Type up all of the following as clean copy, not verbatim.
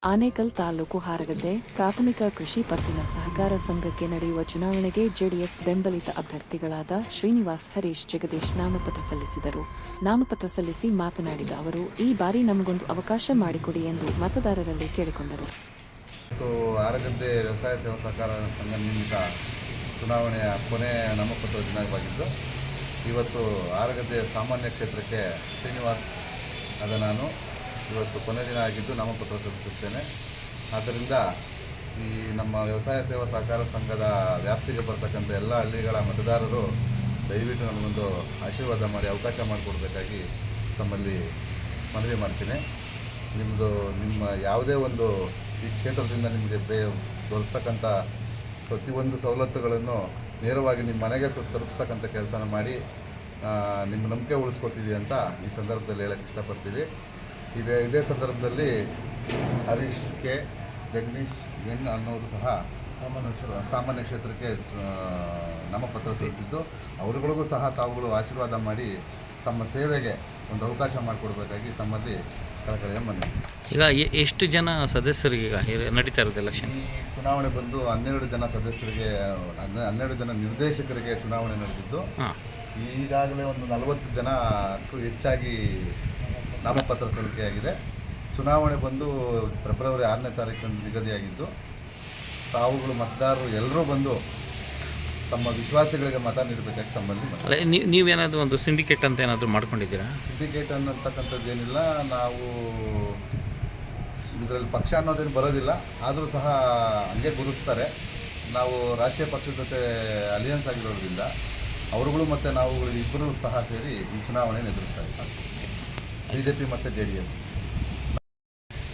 ಆನೇಕಲ್ ತಾಲೂಕು ಹಾರಗದ್ದೆ ಪ್ರಾಥಮಿಕ ಕೃಷಿ ಪತ್ತಿನ ಸಹಕಾರ ಸಂಘಕ್ಕೆ ನಡೆಯುವ ಚುನಾವಣೆಗೆ ಜೆಡಿಎಸ್ ಬೆಂಬಲಿತ ಅಭ್ಯರ್ಥಿಗಳಾದ ಶ್ರೀನಿವಾಸ್ ಹರೀಶ್ ಜಗದೀಶ್ ನಾಮಪತ್ರ ಸಲ್ಲಿಸಿದರು. ನಾಮಪತ್ರ ಸಲ್ಲಿಸಿ ಮಾತನಾಡಿದ ಅವರು, ಈ ಬಾರಿ ನಮಗೊಂದು ಅವಕಾಶ ಮಾಡಿಕೊಡಿ ಎಂದು ಮತದಾರರಲ್ಲಿ ಕೇಳಿಕೊಂಡರು. ಹಾರಗದ್ದೆ ವ್ಯವಸಾಯ ಸೇವಾ ಸಹಕಾರ ಸಂಘ ನಿಮಿತ್ತ ಚುನಾವಣೆಯ ಕೊನೆ ನಾಮಪತ್ರ ದಿನವಾಗಿದ್ದು, ಇವತ್ತು ಹಾರಗದ್ದೆ ಸಾಮಾನ್ಯ ಕ್ಷೇತ್ರಕ್ಕೆ ಶ್ರೀನಿವಾಸ್ ಆದ ನಾನು ಇವತ್ತು ಕೊನೆ ದಿನ ಆಗಿದ್ದು ನಾಮಪತ್ರ ಸಲ್ಲಿಸುತ್ತೇನೆ. ಆದ್ದರಿಂದ ಈ ನಮ್ಮ ವ್ಯವಸಾಯ ಸೇವಾ ಸಹಕಾರ ಸಂಘದ ವ್ಯಾಪ್ತಿಗೆ ಬರ್ತಕ್ಕಂಥ ಎಲ್ಲ ಹಳ್ಳಿಗಳ ಮತದಾರರು ದಯವಿಟ್ಟು ನನಗೊಂದು ಆಶೀರ್ವಾದ ಮಾಡಿ ಅವಕಾಶ ಮಾಡಿಕೊಡ್ಬೇಕಾಗಿ ತಮ್ಮಲ್ಲಿ ಮನವಿ ಮಾಡ್ತೀನಿ. ನಿಮ್ಮ ಯಾವುದೇ ಒಂದು ಈ ಕ್ಷೇತ್ರದಿಂದ ನಿಮಗೆ ದೊರಕತಕ್ಕಂಥ ಪ್ರತಿಯೊಂದು ಸವಲತ್ತುಗಳನ್ನು ನೇರವಾಗಿ ನಿಮ್ಮ ಮನೆಗೆ ತಲುಪಿಸ್ತಕ್ಕಂಥ ಕೆಲಸನ ಮಾಡಿ ನಿಮ್ಮ ನಂಬಿಕೆ ಉಳಿಸ್ಕೊತೀವಿ ಅಂತ ಈ ಸಂದರ್ಭದಲ್ಲಿ ಹೇಳಕ್ಕೆ ಇಷ್ಟಪಡ್ತೀವಿ. ಇದೇ ಸಂದರ್ಭದಲ್ಲಿ ಹರೀಶ್ ಕೆ ಜಗದೀಶ್ ಎನ್ ಅನ್ನೋರು ಸಹ ಸಾಮಾನ್ಯ ಕ್ಷೇತ್ರಕ್ಕೆ ನಾಮಪತ್ರ ಸಲ್ಲಿಸಿದ್ದು, ಅವರುಗಳಿಗೂ ಸಹ ತಾವುಗಳು ಆಶೀರ್ವಾದ ಮಾಡಿ ತಮ್ಮ ಸೇವೆಗೆ ಒಂದು ಅವಕಾಶ ಮಾಡಿಕೊಡ್ಬೇಕಾಗಿ ತಮ್ಮಲ್ಲಿ ಕಳಕಳಿಯ ಮನವಿ. ಈಗ ಎಷ್ಟು ಜನ ಸದಸ್ಯರಿಗೆ ನಡೀತಾ ಇರೋದು ಎಲೆಕ್ಷನ್? ಈ ಚುನಾವಣೆ ಬಂದು 12 ಜನ ಸದಸ್ಯರಿಗೆ, 12 ಜನ ನಿರ್ದೇಶಕರಿಗೆ ಚುನಾವಣೆ ನಡೆದಿದ್ದು, ಈಗಾಗಲೇ ಒಂದು 40 ಜನಕ್ಕೂ ಹೆಚ್ಚಾಗಿ ನಾಮಪತ್ರ ಸಲ್ಲಿಕೆಯಾಗಿದೆ. ಚುನಾವಣೆ ಬಂದು ಫೆಬ್ರವರಿ 6ನೇ ತಾರೀಕಿನಂದು ನಿಗದಿಯಾಗಿದ್ದು, ತಾವುಗಳು ಮತದಾರರು ಎಲ್ಲರೂ ಬಂದು ತಮ್ಮ ವಿಶ್ವಾಸಿಗಳಿಗೆ ಮತ ನೀಡಬೇಕಾಗಿ ತಮ್ಮಲ್ಲಿ. ನೀವೇನಾದರೂ ಒಂದು ಸಿಂಡಿಕೇಟ್ ಅಂತ ಏನಾದರೂ ಮಾಡ್ಕೊಂಡಿದ್ದೀರಾ? ಸಿಂಡಿಕೇಟ್ ಅನ್ನತಕ್ಕಂಥದ್ದು ಏನಿಲ್ಲ. ನಾವು ಇದರಲ್ಲಿ ಪಕ್ಷ ಅನ್ನೋದೇನು ಬರೋದಿಲ್ಲ, ಆದರೂ ಸಹ ಹಂಗೆ ಗುರುತಿಸ್ತಾರೆ. ನಾವು ರಾಷ್ಟ್ರೀಯ ಪಕ್ಷದ ಜೊತೆ ಅಲಿಯನ್ಸ್ ಆಗಿರೋದ್ರಿಂದ ಅವರುಗಳು ಮತ್ತು ನಾವುಗಳು ಇಬ್ಬರೂ ಸಹ ಸೇರಿ ಈ ಚುನಾವಣೆಯನ್ನು ಎದುರಿಸ್ತಾ ಇದ್ದೀವಿ. BJP ಮತ್ತು JDS.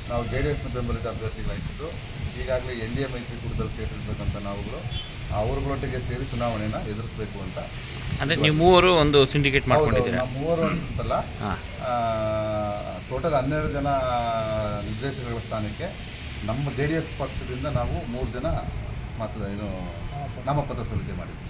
ನಾವು JDSನ ಬೆಂಬಲಿತ ಅಭ್ಯರ್ಥಿಗಳಾಗಿದ್ದು, ಈಗಾಗಲೇ NDA ಮೈತ್ರಿಕೂಟದಲ್ಲಿ ಸೇರಿರ್ತಕ್ಕಂಥ ನಾವುಗಳು ಅವರುಗಳೊಟ್ಟಿಗೆ ಸೇರಿ ಚುನಾವಣೆಯನ್ನು ಎದುರಿಸಬೇಕು ಅಂತ. ಅಂದರೆ ನೀವು ಮೂವರು ಒಂದು ಸಿಂಡಿಕೇಟ್ ಮಾಡ್ಕೊಂಡಿದ್ದೀರಾ? ನಾವು ಮೂವರು ಅಂತಲ್ಲ, ಟೋಟಲ್ 12 ಜನ ನಿರ್ದೇಶಕರ ಸ್ಥಾನಕ್ಕೆ ನಮ್ಮ JDS ಪಕ್ಷದಿಂದ ನಾವು 3 ಜನ ನಾಮಪತ್ರ ಸಲ್ಲಿಕೆ ಮಾಡಿದ್ವಿ.